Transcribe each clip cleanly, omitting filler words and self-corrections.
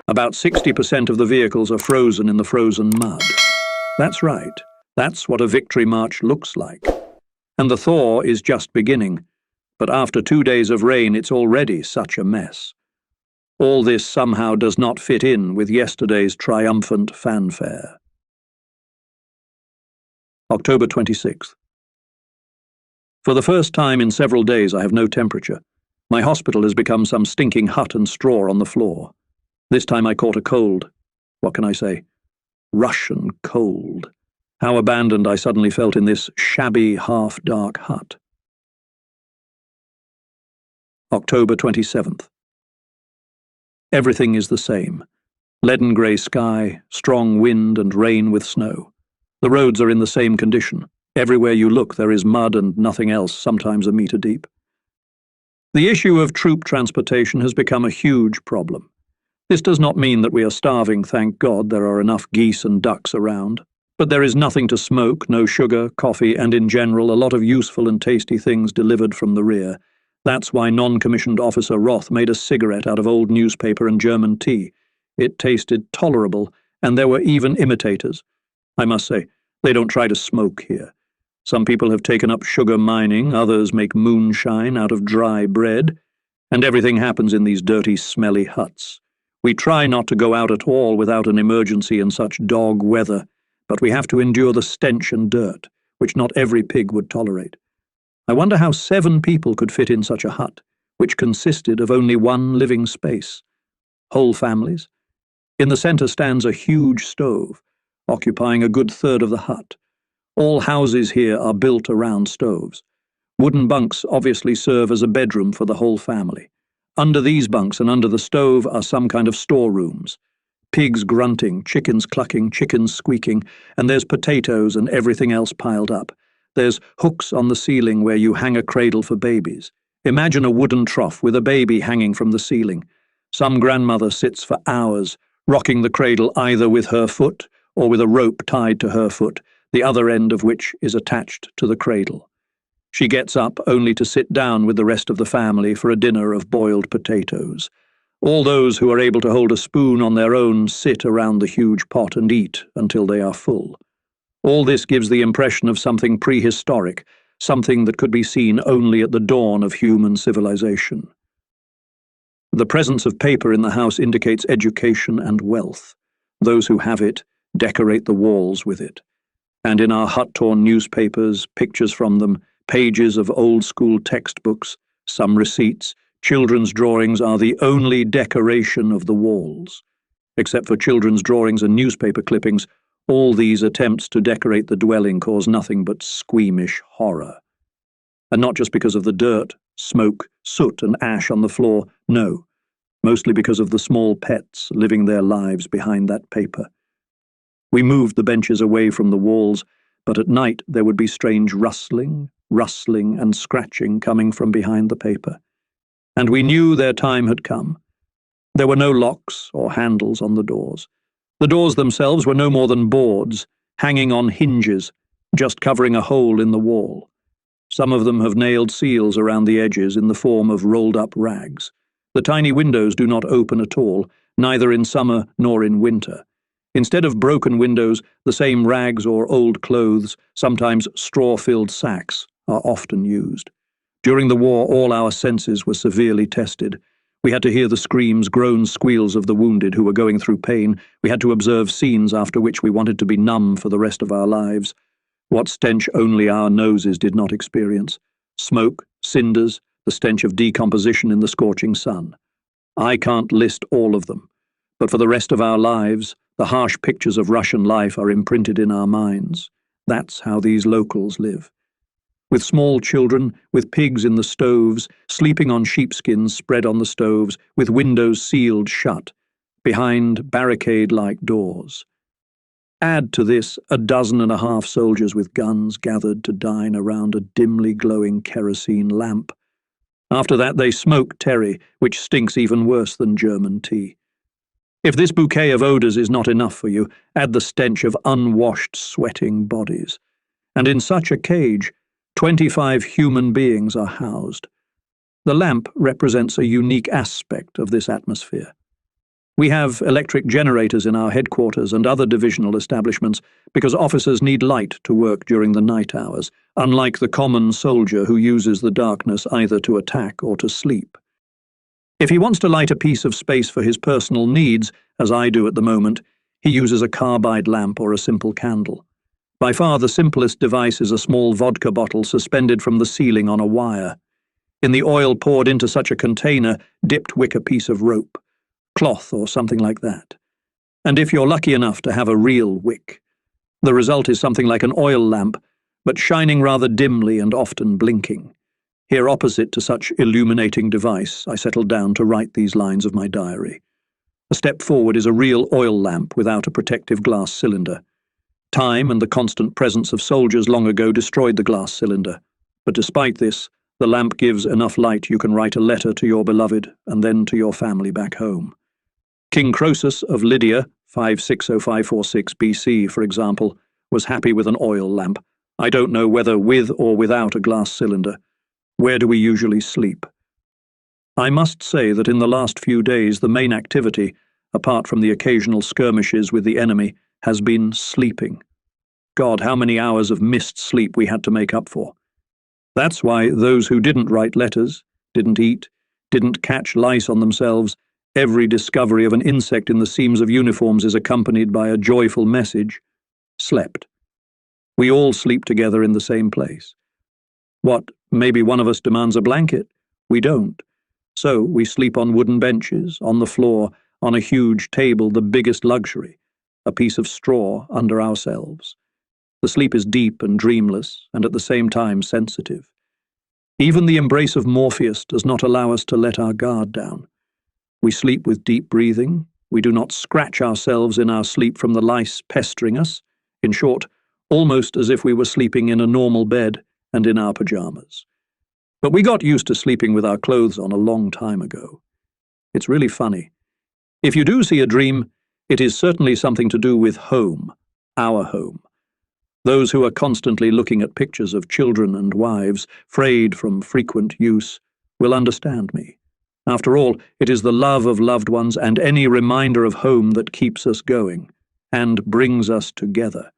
About 60% of the vehicles are frozen in the frozen mud. That's right. That's what a victory march looks like. And the thaw is just beginning. But after 2 days of rain, it's already such a mess. All this somehow does not fit in with yesterday's triumphant fanfare. October 26th. For the first time in several days, I have no temperature. My hospital has become some stinking hut and straw on the floor. This time I caught a cold. What can I say? Russian cold. How abandoned I suddenly felt in this shabby, half-dark hut. October 27th. Everything is the same. Leaden grey sky, strong wind and rain with snow. The roads are in the same condition. Everywhere you look there is mud and nothing else, sometimes a metre deep. The issue of troop transportation has become a huge problem. This does not mean that we are starving, thank God there are enough geese and ducks around. But there is nothing to smoke, no sugar, coffee, and in general a lot of useful and tasty things delivered from the rear. That's why non-commissioned officer Roth made a cigarette out of old newspaper and German tea. It tasted tolerable, and there were even imitators. I must say, they don't try to smoke here. Some people have taken up sugar mining, others make moonshine out of dry bread, and everything happens in these dirty, smelly huts. We try not to go out at all without an emergency in such dog weather, but we have to endure the stench and dirt, which not every pig would tolerate. I wonder how 7 people could fit in such a hut, which consisted of only one living space. Whole families. In the centre stands a huge stove, occupying a good third of the hut. All houses here are built around stoves. Wooden bunks obviously serve as a bedroom for the whole family. Under these bunks and under the stove are some kind of storerooms. Pigs grunting, chickens clucking, chickens squeaking, and there's potatoes and everything else piled up. There's hooks on the ceiling where you hang a cradle for babies. Imagine a wooden trough with a baby hanging from the ceiling. Some grandmother sits for hours, rocking the cradle either with her foot or with a rope tied to her foot, the other end of which is attached to the cradle. She gets up only to sit down with the rest of the family for a dinner of boiled potatoes. All those who are able to hold a spoon on their own sit around the huge pot and eat until they are full. All this gives the impression of something prehistoric, something that could be seen only at the dawn of human civilization. The presence of paper in the house indicates education and wealth. Those who have it decorate the walls with it. And in our hut-torn newspapers, pictures from them, pages of old-school textbooks, some receipts, children's drawings are the only decoration of the walls. Except for children's drawings and newspaper clippings, all these attempts to decorate the dwelling cause nothing but squeamish horror. And not just because of the dirt, smoke, soot and ash on the floor, no, mostly because of the small pets living their lives behind that paper. We moved the benches away from the walls, but at night there would be strange rustling and scratching coming from behind the paper. And we knew their time had come. There were no locks or handles on the doors. The doors themselves were no more than boards, hanging on hinges, just covering a hole in the wall. Some of them have nailed seals around the edges in the form of rolled-up rags. The tiny windows do not open at all, neither in summer nor in winter. Instead of broken windows, the same rags or old clothes, sometimes straw-filled sacks, are often used. During the war, all our senses were severely tested. We had to hear the screams, groans, squeals of the wounded who were going through pain. We had to observe scenes after which we wanted to be numb for the rest of our lives. What stench only our noses did not experience. Smoke, cinders, the stench of decomposition in the scorching sun. I can't list all of them, but for the rest of our lives, the harsh pictures of Russian life are imprinted in our minds. That's how these locals live. With small children, with pigs in the stoves, sleeping on sheepskins spread on the stoves, with windows sealed shut, behind barricade-like doors. Add to this 12 soldiers with guns gathered to dine around a dimly glowing kerosene lamp. After that they smoke terry, which stinks even worse than German tea. If this bouquet of odours is not enough for you, add the stench of unwashed, sweating bodies. And in such a cage, 25 human beings are housed. The lamp represents a unique aspect of this atmosphere. We have electric generators in our headquarters and other divisional establishments because officers need light to work during the night hours, unlike the common soldier who uses the darkness either to attack or to sleep. If he wants to light a piece of space for his personal needs, as I do at the moment, he uses a carbide lamp or a simple candle. By far the simplest device is a small vodka bottle suspended from the ceiling on a wire. In the oil poured into such a container, dipped wick a piece of rope, cloth or something like that. And if you're lucky enough to have a real wick, the result is something like an oil lamp, but shining rather dimly and often blinking. Here opposite to such illuminating device, I settled down to write these lines of my diary. A step forward is a real oil lamp without a protective glass cylinder. Time and the constant presence of soldiers long ago destroyed the glass cylinder, but despite this, the lamp gives enough light you can write a letter to your beloved and then to your family back home. King Croesus of Lydia, 560546 BC, for example, was happy with an oil lamp. I don't know whether with or without a glass cylinder. Where do we usually sleep? I must say that in the last few days the main activity, apart from the occasional skirmishes with the enemy, has been sleeping. God, how many hours of missed sleep we had to make up for. That's why those who didn't write letters, didn't eat, didn't catch lice on themselves, every discovery of an insect in the seams of uniforms is accompanied by a joyful message, slept. We all sleep together in the same place. What, maybe one of us demands a blanket? We don't. So we sleep on wooden benches, on the floor, on a huge table, the biggest luxury, a piece of straw under ourselves. The sleep is deep and dreamless, and at the same time sensitive. Even the embrace of Morpheus does not allow us to let our guard down. We sleep with deep breathing. We do not scratch ourselves in our sleep from the lice pestering us. In short, almost as if we were sleeping in a normal bed and in our pajamas. But we got used to sleeping with our clothes on a long time ago. It's really funny. If you do see a dream, it is certainly something to do with home, our home. Those who are constantly looking at pictures of children and wives, frayed from frequent use, will understand me. After all, it is the love of loved ones and any reminder of home that keeps us going, and brings us together.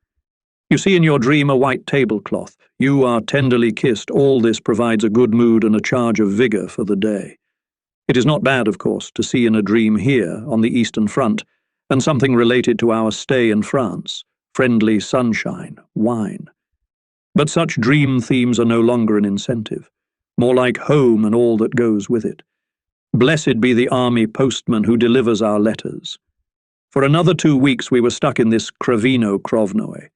You see in your dream a white tablecloth. You are tenderly kissed. All this provides a good mood and a charge of vigor for the day. It is not bad, of course, to see in a dream here, on the Eastern Front, and something related to our stay in France, friendly sunshine, wine. But such dream themes are no longer an incentive, more like home and all that goes with it. Blessed be the army postman who delivers our letters. For another 2 weeks we were stuck in this Kravino Krovnoe.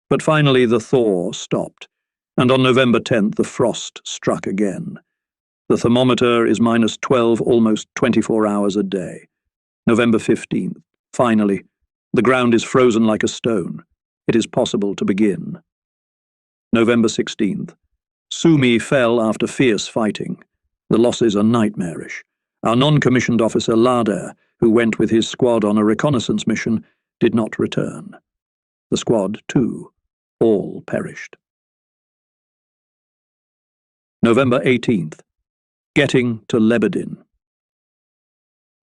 But finally the thaw stopped, and on November 10th the frost struck again. The thermometer is -12 almost 24 hours a day. November 15th, finally, the ground is frozen like a stone. It is possible to begin. November 16th, Sumi fell after fierce fighting. The losses are nightmarish. Our non-commissioned officer Lader, who went with his squad on a reconnaissance mission, did not return. The squad, too, all perished. November 18th, getting to Lebedin.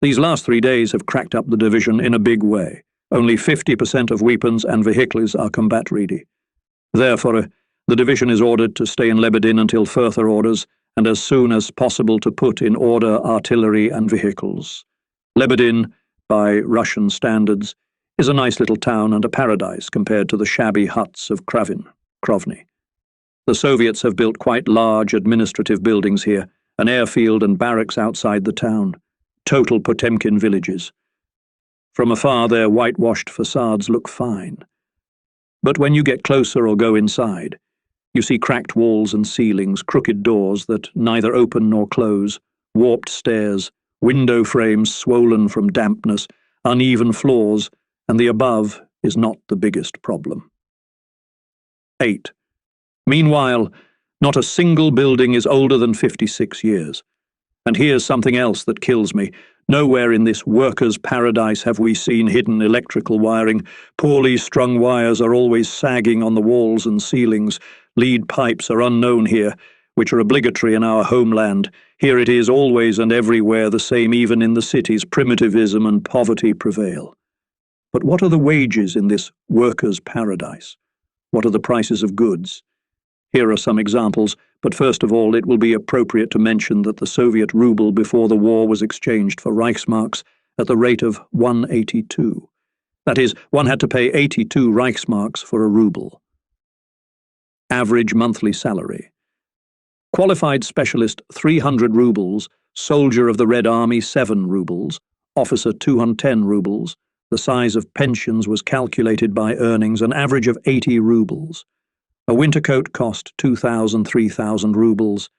These last 3 days have cracked up the division in a big way. Only 50% of weapons and vehicles are combat-ready. Therefore, the division is ordered to stay in Lebedin until further orders, and as soon as possible to put in order artillery and vehicles. Lebedin, by Russian standards, is a nice little town and a paradise compared to the shabby huts of Krovny. The Soviets have built quite large administrative buildings here, an airfield and barracks outside the town, total Potemkin villages. From afar their whitewashed facades look fine. But when you get closer or go inside, you see cracked walls and ceilings, crooked doors that neither open nor close, warped stairs, window frames swollen from dampness, uneven floors, and the above is not the biggest problem. 8. Meanwhile, not a single building is older than 56 years. And here's something else that kills me. Nowhere in this workers' paradise have we seen hidden electrical wiring. Poorly strung wires are always sagging on the walls and ceilings. Lead pipes are unknown here, which are obligatory in our homeland. Here it is always and everywhere the same, even in the cities, primitivism and poverty prevail. But what are the wages in this workers' paradise? What are the prices of goods? Here are some examples, but first of all it will be appropriate to mention that the Soviet ruble before the war was exchanged for Reichsmarks at the rate of 182. That is, one had to pay 82 Reichsmarks for a ruble. Average monthly salary. Qualified specialist 300 rubles, soldier of the Red Army 7 rubles, officer 210 rubles. The size of pensions was calculated by earnings, an average of 80 rubles. A winter coat cost 2,000, 3,000 rubles.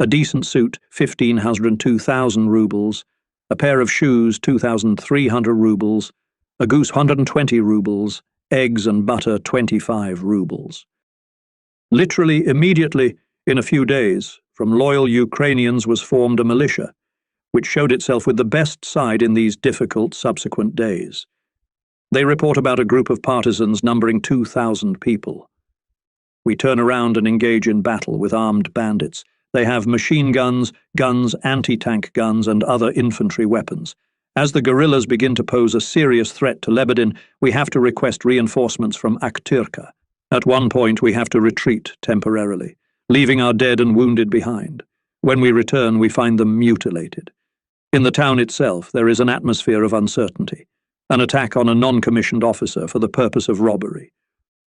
A decent suit 1,500, 2,000 rubles. A pair of shoes 2,300 rubles. A goose 120 rubles. Eggs and butter 25 rubles. Literally immediately, in a few days, from loyal Ukrainians was formed a militia, which showed itself with the best side in these difficult subsequent days. They report about a group of partisans numbering 2,000 people. We turn around and engage in battle with armed bandits. They have machine guns, anti-tank guns, and other infantry weapons. As the guerrillas begin to pose a serious threat to Lebedin, we have to request reinforcements from Aktyrka. At one point we have to retreat temporarily, leaving our dead and wounded behind. When we return, we find them mutilated. In the town itself, there is an atmosphere of uncertainty. An attack on a non-commissioned officer for the purpose of robbery.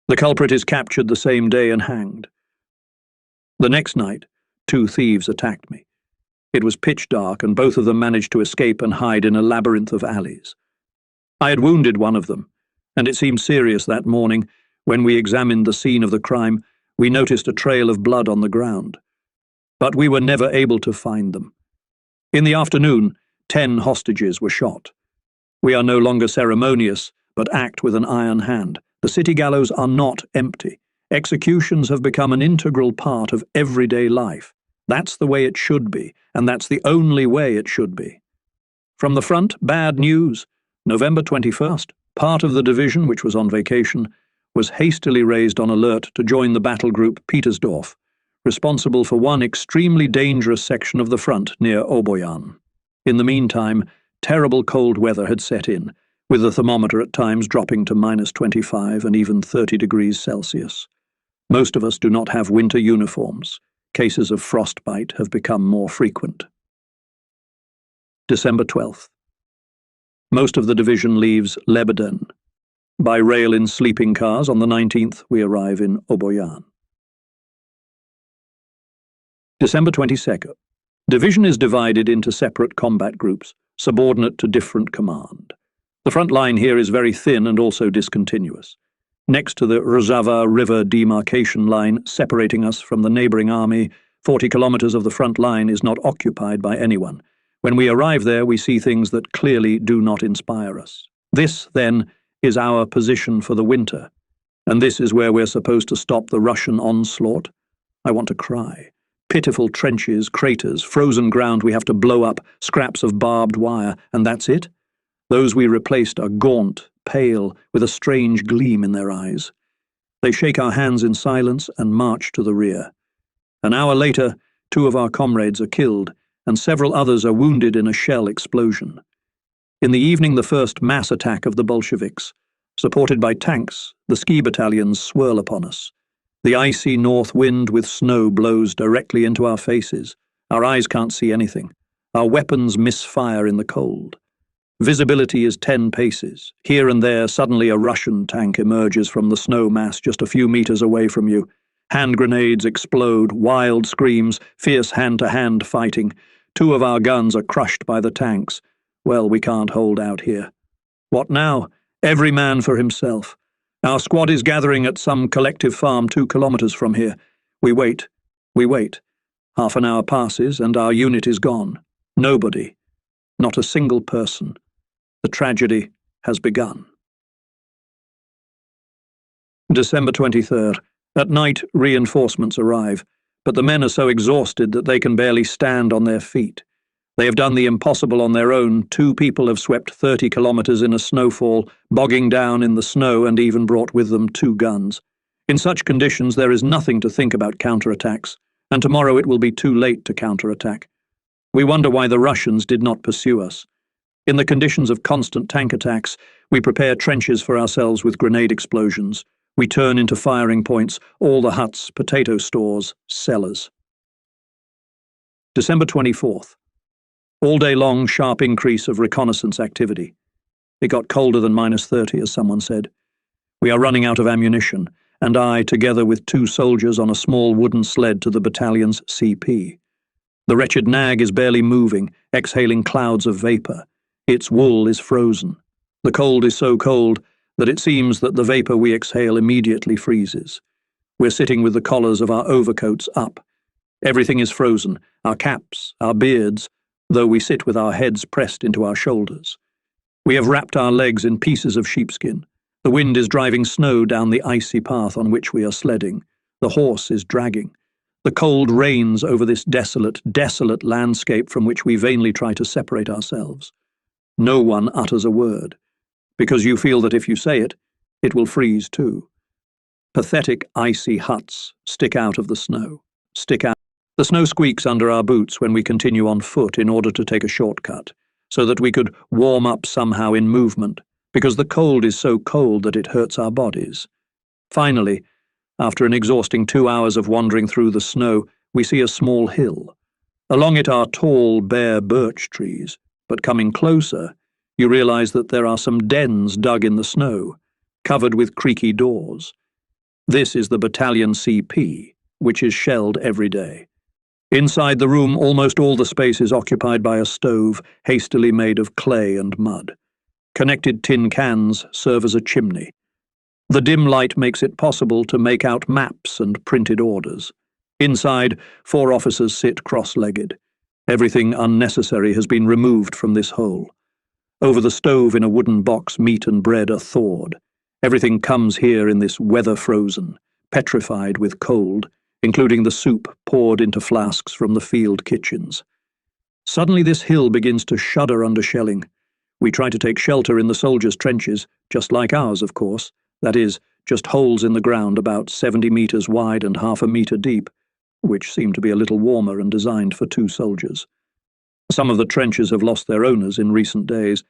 The culprit is captured the same day and hanged. The next night, 2 thieves attacked me. It was pitch dark, and both of them managed to escape and hide in a labyrinth of alleys. I had wounded one of them, and it seemed serious that morning. When we examined the scene of the crime, we noticed a trail of blood on the ground. But we were never able to find them. In the afternoon, 10 hostages were shot. We are no longer ceremonious, but act with an iron hand. The city gallows are not empty. Executions have become an integral part of everyday life. That's the way it should be, and that's the only way it should be. From the front, bad news. November 21st, part of the division, which was on vacation, was hastily raised on alert to join the battle group Petersdorf, responsible for one extremely dangerous section of the front near Oboyan. In the meantime, terrible cold weather had set in, with the thermometer at times dropping to -25 and even 30 degrees Celsius. Most of us do not have winter uniforms. Cases of frostbite have become more frequent. December 12th. Most of the division leaves Lebedin. By rail in sleeping cars on the 19th, we arrive in Oboyan. December 22nd. Division is divided into separate combat groups, subordinate to different command. The front line here is very thin and also discontinuous. Next to the Rozava River demarcation line separating us from the neighboring army, 40 kilometers of the front line is not occupied by anyone. When we arrive there, we see things that clearly do not inspire us. This, then, is our position for the winter, and this is where we're supposed to stop the Russian onslaught. I want to cry. Pitiful trenches, craters, frozen ground we have to blow up, scraps of barbed wire, and that's it? Those we replaced are gaunt, pale, with a strange gleam in their eyes. They shake our hands in silence and march to the rear. An hour later, 2 of our comrades are killed, and several others are wounded in a shell explosion. In the evening, the first mass attack of the Bolsheviks. Supported by tanks, the ski battalions swirl upon us. The icy north wind with snow blows directly into our faces. Our eyes can't see anything. Our weapons misfire in the cold. Visibility is 10 paces. Here and there, suddenly a Russian tank emerges from the snow mass just a few meters away from you. Hand grenades explode, wild screams, fierce hand-to-hand fighting. 2 of our guns are crushed by the tanks. Well, we can't hold out here. What now? Every man for himself. Our squad is gathering at some collective farm 2 kilometers from here. We wait. We wait. Half an hour passes and our unit is gone. Nobody. Not a single person. The tragedy has begun. December 23rd. At night, reinforcements arrive, but the men are so exhausted that they can barely stand on their feet. They have done the impossible on their own. 2 people have swept 30 kilometers in a snowfall, bogging down in the snow, and even brought with them 2 guns. In such conditions, there is nothing to think about counterattacks, and tomorrow it will be too late to counterattack. We wonder why the Russians did not pursue us. In the conditions of constant tank attacks, we prepare trenches for ourselves with grenade explosions. We turn into firing points all the huts, potato stores, cellars. December 24th. All day long, sharp increase of reconnaissance activity. It got colder than -30, as someone said. We are running out of ammunition, and I, together with 2 soldiers on a small wooden sled to the battalion's CP. The wretched nag is barely moving, exhaling clouds of vapour. Its wool is frozen. The cold is so cold that it seems that the vapour we exhale immediately freezes. We're sitting with the collars of our overcoats up. Everything is frozen, our caps, our beards, though we sit with our heads pressed into our shoulders. We have wrapped our legs in pieces of sheepskin. The wind is driving snow down the icy path on which we are sledding. The horse is dragging. The cold reigns over this desolate, desolate landscape from which we vainly try to separate ourselves. No one utters a word, because you feel that if you say it, it will freeze too. Pathetic icy huts stick out of the snow, stick out. The snow squeaks under our boots when we continue on foot in order to take a shortcut, so that we could warm up somehow in movement, because the cold is so cold that it hurts our bodies. Finally, after an exhausting 2 hours of wandering through the snow, we see a small hill. Along it are tall, bare birch trees, but coming closer, you realize that there are some dens dug in the snow, covered with creaky doors. This is the battalion CP, which is shelled every day. Inside the room, almost all the space is occupied by a stove, hastily made of clay and mud. Connected tin cans serve as a chimney. The dim light makes it possible to make out maps and printed orders. Inside, 4 officers sit cross-legged. Everything unnecessary has been removed from this hole. Over the stove in a wooden box, meat and bread are thawed. Everything comes here in this weather-frozen, petrified with cold, including the soup poured into flasks from the field kitchens. Suddenly this hill begins to shudder under shelling. We try to take shelter in the soldiers' trenches, just like ours, of course, that is, just holes in the ground about 70 meters wide and half a meter deep, which seem to be a little warmer and designed for 2 soldiers. Some of the trenches have lost their owners in recent days,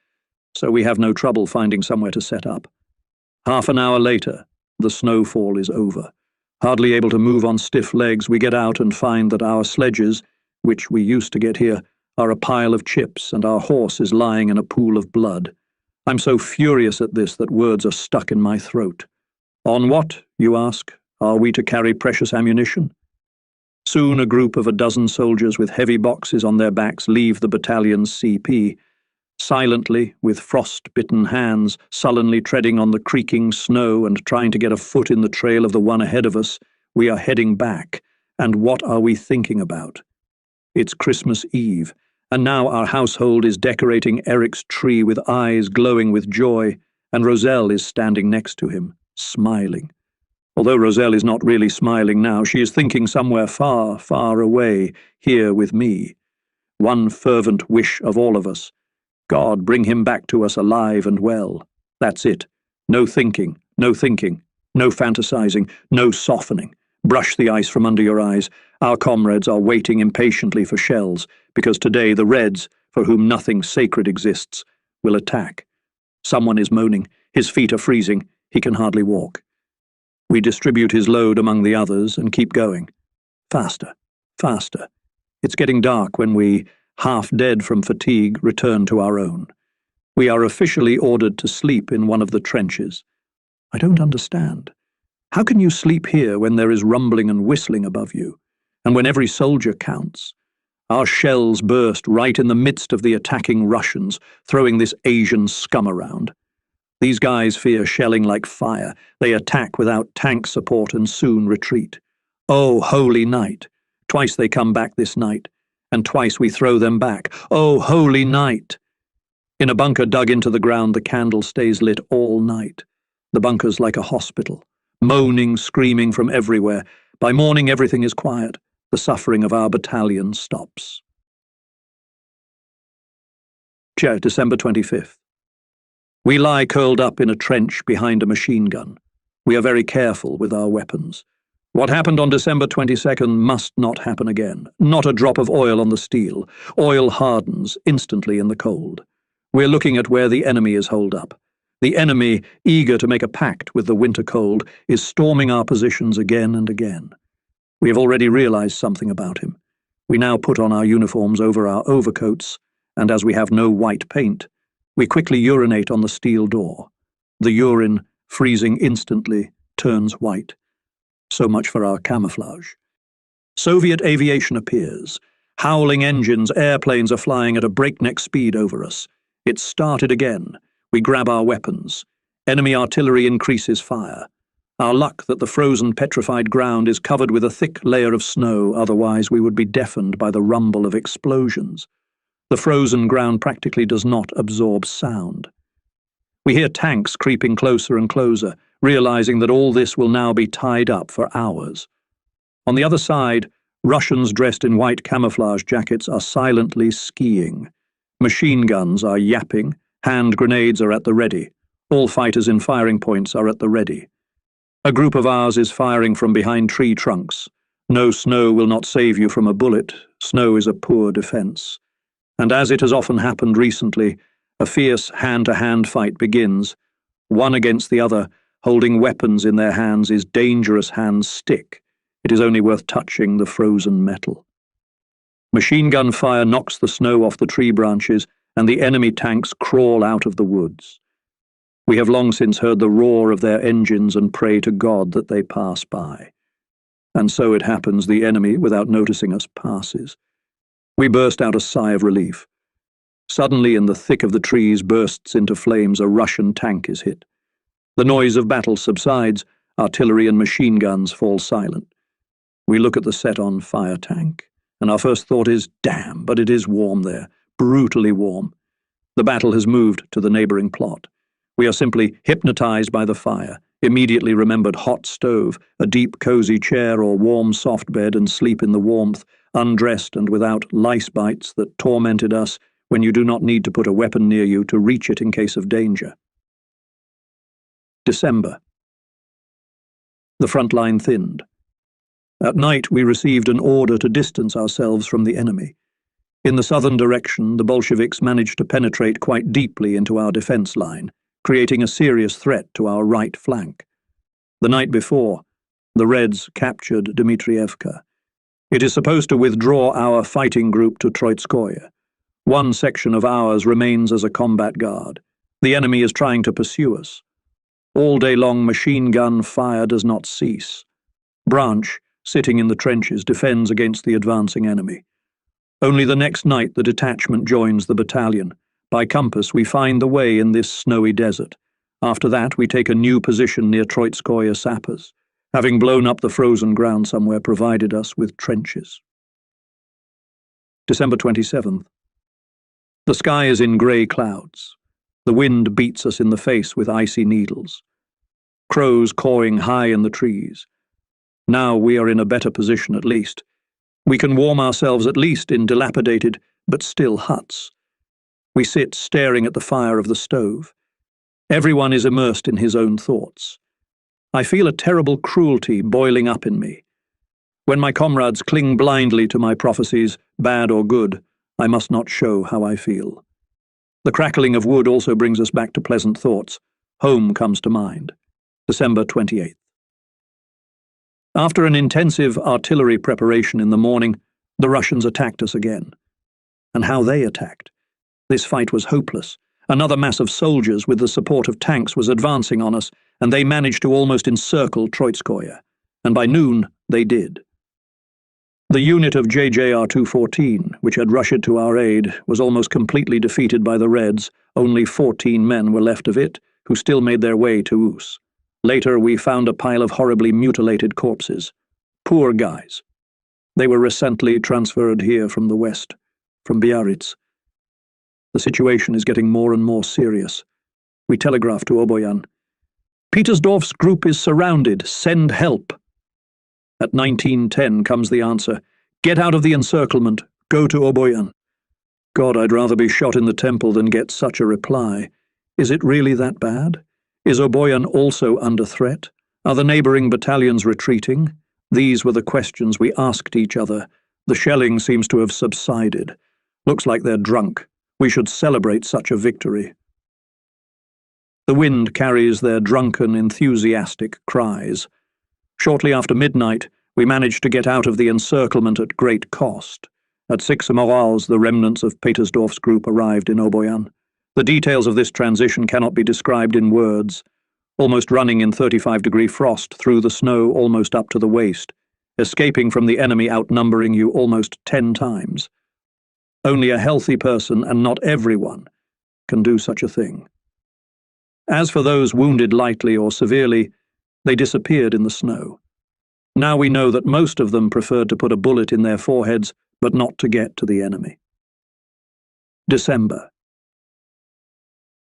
so we have no trouble finding somewhere to set up. Half an hour later, the snowfall is over. Hardly able to move on stiff legs, we get out and find that our sledges, which we used to get here, are a pile of chips, and our horse is lying in a pool of blood. I'm so furious at this that words are stuck in my throat. On what, you ask, are we to carry precious ammunition? Soon a group of a dozen soldiers with heavy boxes on their backs leave the battalion's CP. Silently, with frost-bitten hands, sullenly treading on the creaking snow and trying to get a foot in the trail of the one ahead of us, we are heading back. And what are we thinking about? It's Christmas Eve, and now our household is decorating Eric's tree with eyes glowing with joy, and Roselle is standing next to him, smiling. Although Roselle is not really smiling now, she is thinking somewhere far, far away, here with me. One fervent wish of all of us. God, bring him back to us alive and well. That's it. No thinking, no fantasizing, no softening. Brush the ice from under your eyes. Our comrades are waiting impatiently for shells, because today the Reds, for whom nothing sacred exists, will attack. Someone is moaning. His feet are freezing. He can hardly walk. We distribute his load among the others and keep going. Faster, faster. It's getting dark when we, half dead from fatigue, return to our own. We are officially ordered to sleep in one of the trenches. I don't understand. How can you sleep here when there is rumbling and whistling above you, and when every soldier counts? Our shells burst right in the midst of the attacking Russians, throwing this Asian scum around. These guys fear shelling like fire. They attack without tank support and soon retreat. Oh, holy night! Twice they come back this night, and twice we throw them back. Oh, holy night! In a bunker dug into the ground, the candle stays lit all night. The bunker's like a hospital. Moaning, screaming from everywhere. By morning everything is quiet. The suffering of our battalion stops. December 25th. We lie curled up in a trench behind a machine gun. We are very careful with our weapons. What happened on December 22nd must not happen again. Not a drop of oil on the steel. Oil hardens instantly in the cold. We're looking at where the enemy is holed up. The enemy, eager to make a pact with the winter cold, is storming our positions again and again. We have already realized something about him. We now put on our uniforms over our overcoats, and as we have no white paint, we quickly urinate on the steel door. The urine, freezing instantly, turns white. So much for our camouflage. Soviet aviation appears. Howling engines, airplanes are flying at a breakneck speed over us. It's started again. We grab our weapons. Enemy artillery increases fire. Our luck that the frozen, petrified ground is covered with a thick layer of snow, otherwise we would be deafened by the rumble of explosions. The frozen ground practically does not absorb sound. We hear tanks creeping closer and closer, realizing that all this will now be tied up for hours. On the other side, Russians dressed in white camouflage jackets are silently skiing. Machine guns are yapping, hand grenades are at the ready. All fighters in firing points are at the ready. A group of ours is firing from behind tree trunks. No snow will not save you from a bullet. Snow is a poor defense. And as it has often happened recently, a fierce hand-to-hand fight begins. One against the other, holding weapons in their hands, is dangerous hands stick. It is only worth touching the frozen metal. Machine gun fire knocks the snow off the tree branches, and the enemy tanks crawl out of the woods. We have long since heard the roar of their engines and pray to God that they pass by. And so it happens the enemy, without noticing us, passes. We burst out a sigh of relief. Suddenly, in the thick of the trees bursts into flames, a Russian tank is hit. The noise of battle subsides, artillery and machine guns fall silent. We look at the set-on-fire tank, and our first thought is, damn, but it is warm there, brutally warm. The battle has moved to the neighboring plot. We are simply hypnotized by the fire, immediately remembered hot stove, a deep, cozy chair or warm, soft bed, and sleep in the warmth, undressed and without lice bites that tormented us when you do not need to put a weapon near you to reach it in case of danger. December. The front line thinned. At night we received an order to distance ourselves from the enemy. In the southern direction, the Bolsheviks managed to penetrate quite deeply into our defense line, creating a serious threat to our right flank. The night before, the Reds captured Dmitrievka. It is supposed to withdraw our fighting group to Troitskoye. One section of ours remains as a combat guard. The enemy is trying to pursue us. All day long machine gun fire does not cease. Branch, sitting in the trenches, defends against the advancing enemy. Only the next night the detachment joins the battalion. By compass we find the way in this snowy desert. After that we take a new position near Troitskoye sappers, having blown up the frozen ground somewhere provided us with trenches. December 27th. The sky is in grey clouds. The wind beats us in the face with icy needles. Crows cawing high in the trees. Now we are in a better position at least. We can warm ourselves at least in dilapidated but still huts. We sit staring at the fire of the stove. Everyone is immersed in his own thoughts. I feel a terrible cruelty boiling up in me. When my comrades cling blindly to my prophecies, bad or good, I must not show how I feel. The crackling of wood also brings us back to pleasant thoughts. Home comes to mind. December 28th. After an intensive artillery preparation in the morning, the Russians attacked us again. And how they attacked. This fight was hopeless. Another mass of soldiers with the support of tanks was advancing on us, and they managed to almost encircle Troitskoye. And by noon, they did. The unit of JJR 214, which had rushed to our aid, was almost completely defeated by the Reds. Only 14 men were left of it, who still made their way to Ous. Later we found a pile of horribly mutilated corpses. Poor guys. They were recently transferred here from the west, from Biarritz. The situation is getting more and more serious. We telegraph to Oboyan. Petersdorf's group is surrounded. Send help. At 19:10 comes the answer. Get out of the encirclement. Go to Oboyan. God, I'd rather be shot in the temple than get such a reply. Is it really that bad? Is Oboyan also under threat? Are the neighboring battalions retreating? These were the questions we asked each other. The shelling seems to have subsided. Looks like they're drunk. We should celebrate such a victory. The wind carries their drunken, enthusiastic cries. Shortly after midnight, we managed to get out of the encirclement at great cost. At 6 morals, the remnants of Petersdorf's group arrived in Oboyan. The details of this transition cannot be described in words. Almost running in 35-degree frost through the snow almost up to the waist, escaping from the enemy outnumbering you almost 10 times. Only a healthy person, and not everyone, can do such a thing. As for those wounded lightly or severely, they disappeared in the snow. Now we know that most of them preferred to put a bullet in their foreheads, but not to get to the enemy. December.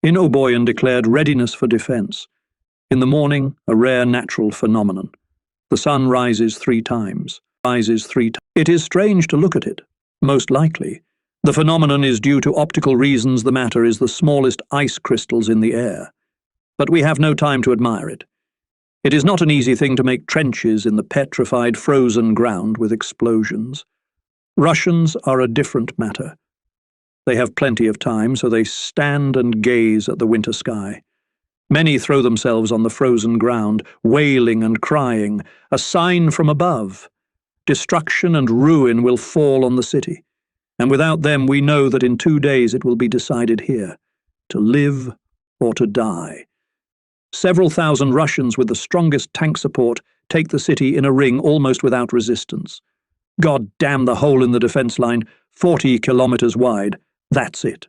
In Oboyan declared readiness for defense. In the morning, a rare natural phenomenon. The sun rises 3 times. It is strange to look at it. Most likely, the phenomenon is due to optical reasons. The matter is the smallest ice crystals in the air. But we have no time to admire it. It is not an easy thing to make trenches in the petrified, frozen ground with explosions. Russians are a different matter. They have plenty of time, so they stand and gaze at the winter sky. Many throw themselves on the frozen ground, wailing and crying, a sign from above. Destruction and ruin will fall on the city, and without them we know that in 2 days it will be decided here, to live or to die. Several thousand Russians with the strongest tank support take the city in a ring almost without resistance. God damn the hole in the defense line, 40 kilometers wide. That's it.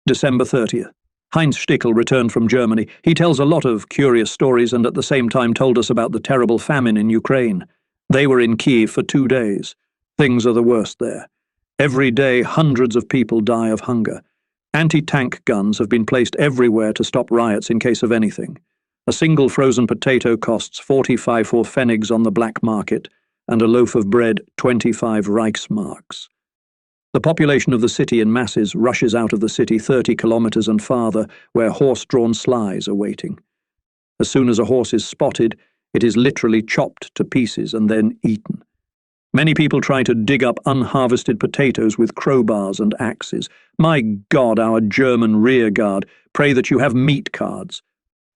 December 30th. Heinz Stickel returned from Germany. He tells a lot of curious stories and at the same time told us about the terrible famine in Ukraine. They were in Kiev for 2 days. Things are the worst there. Every day hundreds of people die of hunger. Anti-tank guns have been placed everywhere to stop riots in case of anything. A single frozen potato costs 45 pfennigs on the black market, and a loaf of bread 25 Reichsmarks. The population of the city in masses rushes out of the city 30 kilometers and farther, where horse-drawn sleighs are waiting. As soon as a horse is spotted, it is literally chopped to pieces and then eaten. Many people try to dig up unharvested potatoes with crowbars and axes. My God, our German rear guard, pray that you have meat cards.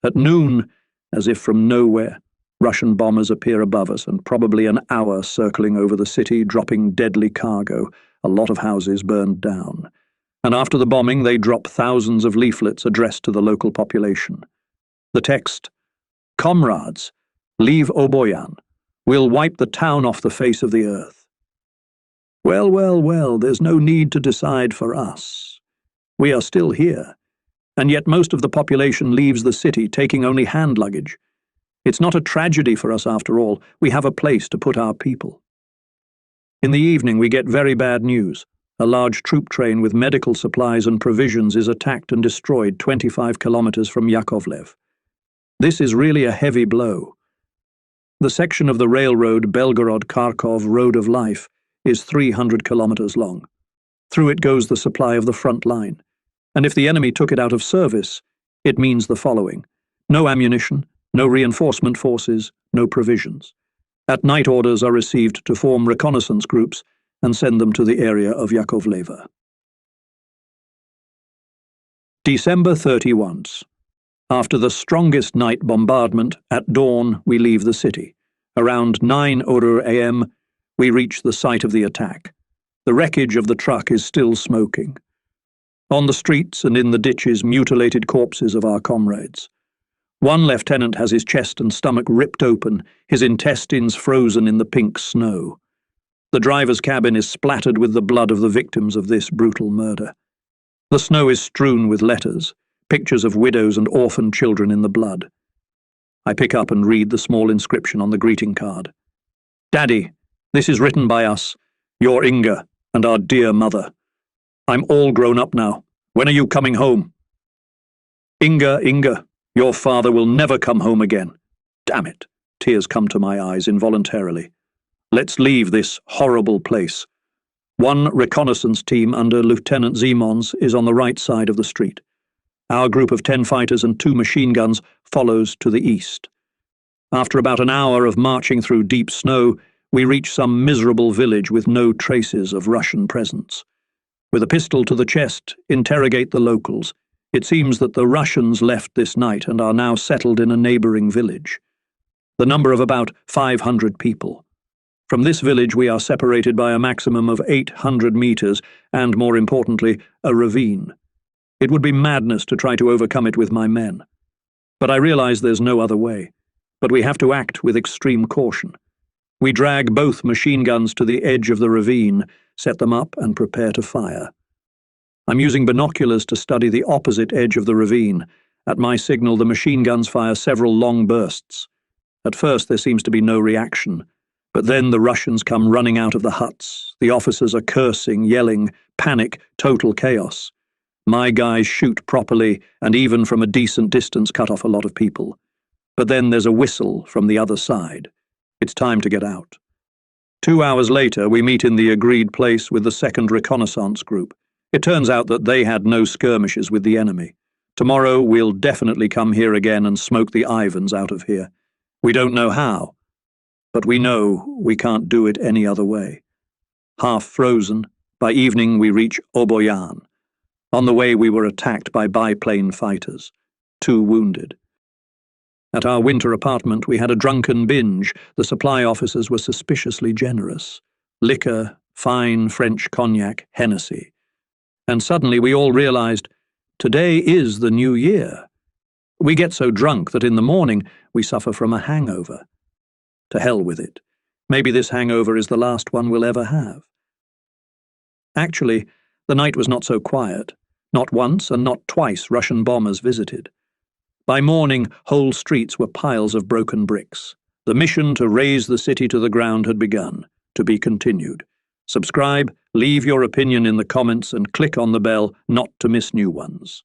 At noon, as if from nowhere, Russian bombers appear above us and probably an hour circling over the city, dropping deadly cargo. A lot of houses burned down. And after the bombing, they drop thousands of leaflets addressed to the local population. The text, "Comrades, leave Oboyan. We'll wipe the town off the face of the earth." Well, well, well, there's no need to decide for us. We are still here, and yet most of the population leaves the city, taking only hand luggage. It's not a tragedy for us after all. We have a place to put our people. In the evening we get very bad news. A large troop train with medical supplies and provisions is attacked and destroyed 25 kilometers from Yakovlev. This is really a heavy blow. The section of the railroad Belgorod-Kharkov Road of Life is 300 kilometers long. Through it goes the supply of the front line. And if the enemy took it out of service, it means the following: no ammunition, no reinforcement forces, no provisions. At night orders are received to form reconnaissance groups and send them to the area of Yakovleva. December 31st. After the strongest night bombardment, at dawn we leave the city. Around 9 a.m. we reach the site of the attack. The wreckage of the truck is still smoking. On the streets and in the ditches, mutilated corpses of our comrades. One lieutenant has his chest and stomach ripped open, his intestines frozen in the pink snow. The driver's cabin is splattered with the blood of the victims of this brutal murder. The snow is strewn with letters, pictures of widows and orphaned children in the blood. I pick up and read the small inscription on the greeting card. "Daddy, this is written by us, your Inga, and our dear mother. I'm all grown up now. When are you coming home? Inga, Inga, your father will never come home again. Damn it." Tears come to my eyes involuntarily. Let's leave this horrible place. One reconnaissance team under Lieutenant Zimons is on the right side of the street. Our group of 10 fighters and 2 machine guns follows to the east. After about an hour of marching through deep snow, we reach some miserable village with no traces of Russian presence. With a pistol to the chest, interrogate the locals. It seems that the Russians left this night and are now settled in a neighbouring village. The number of about 500 people. From this village we are separated by a maximum of 800 metres and, more importantly, a ravine. It would be madness to try to overcome it with my men. But I realise there's no other way. But we have to act with extreme caution. We drag both machine guns to the edge of the ravine, set them up and prepare to fire. I'm using binoculars to study the opposite edge of the ravine. At my signal, the machine guns fire several long bursts. At first there seems to be no reaction, but then the Russians come running out of the huts. The officers are cursing, yelling, panic, total chaos. My guys shoot properly and even from a decent distance cut off a lot of people. But then there's a whistle from the other side. It's time to get out. 2 hours later, we meet in the agreed place with the 2nd Reconnaissance Group. It turns out that they had no skirmishes with the enemy. Tomorrow we'll definitely come here again and smoke the Ivans out of here. We don't know how, but we know we can't do it any other way. Half frozen, by evening we reach Oboyan. On the way we were attacked by biplane fighters. 2 wounded. At our winter apartment we had a drunken binge. The supply officers were suspiciously generous. Liquor, fine French cognac, Hennessy. And suddenly we all realized, today is the new year. We get so drunk that in the morning we suffer from a hangover. To hell with it. Maybe this hangover is the last one we'll ever have. Actually, the night was not so quiet. Not once and not twice Russian bombers visited. By morning, whole streets were piles of broken bricks. The mission to raze the city to the ground had begun, to be continued. Subscribe, leave your opinion in the comments and click on the bell not to miss new ones.